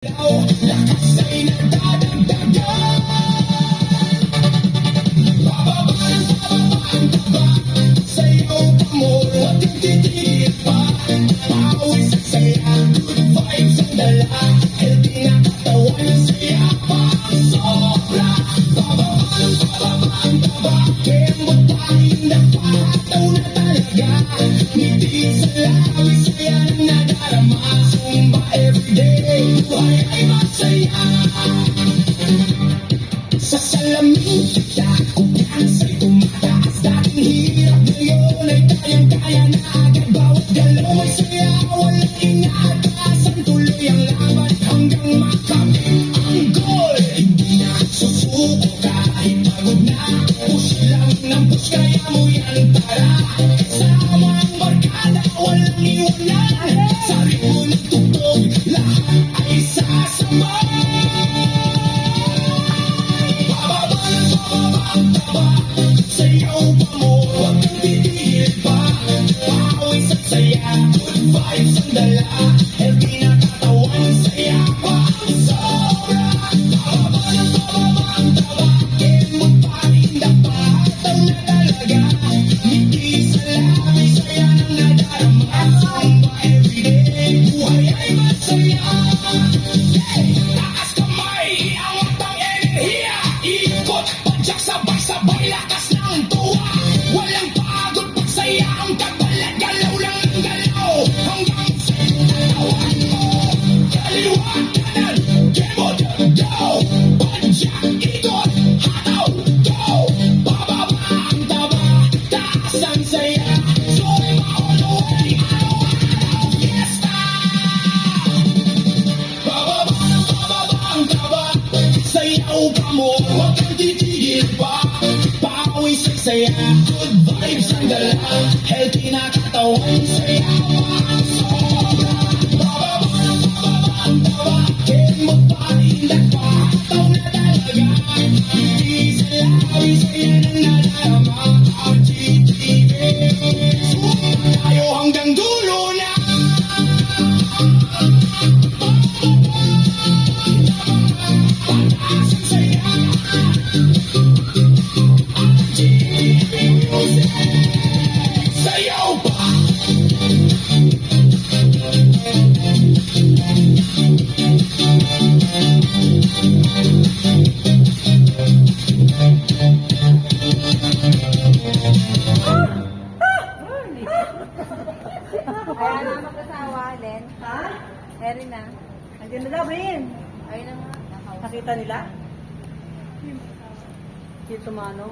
Lakas ay nagdadagdagan. Bababa ng bababa ang taba. Sayaw pa mo, huwag kang titigil pa. Pawis at saya, good vibes ang dala. Healthy na katawan, saya pa ang sobra. Bababa ng bababa ang taba. Kaya magpahin na pahataw na talaga. Ngiti sa lawi, saya nang nadarama. Zumba everyday, buhay ay masaya. Sa salamin kita, kumansay tumataas. Dating hirap ngayon ay kayang-kaya na agad. Bawat galaw ay saya, walang inaatasan. Tuloy ang laban hanggang makamit ang goal. Hindi na susuko kahit pagod na. Push lang ng push, kaya mo yan, tara. Kasama ang barkada, walang iwanan. Sa ritmo ng tugtog, lahat ay sasabay. Sayaw pa mo, huwag kang titigil pa. Pawis at saya, good vibes ang dala. Healthy na katawan, saya pa ang sobra. Bababa ng bababa ang taba. Kaya magpahinda pa, hataw na talaga. Ngiti sa labi, saya nang nadarama. Zumba everyday, buhay ay masaya. Hey! Taas kamay, iangat ang enerhiya. Ikot, padyak, sabay-sabay, lakas ng tuwa. Walang pagod, pagsaya ang kabalan. Galaw lang ng galaw, hanggang sa katawan mo. Kaliwa, kanan, kemot, go. Padyak, ikot, hataw, go. Bababa ang taba, taas ang saya. Soy all the way, araw-araw, fiesta. Bababa ng bababa ang taba. Sayaw pa mo, huwag kang titigil pa. Pawis ay saya, good vibes ang dala. Healthy na katawan, saya pa ang sobra. Bababa ng bababa ang taba. Kaya magpahinda pa, hataw na talaga. Hindi sa lawi, saya nang nadarama. RGTV, sumpa tayo hanggang dulo na. Pataas ang saya. RGTV Music, sayaw pa. Kaya na mag-asawa, Len. Ha? Eri na. Andiyan na daw, Brin. Ayun na nga. Nakita nila? Dito, Mano.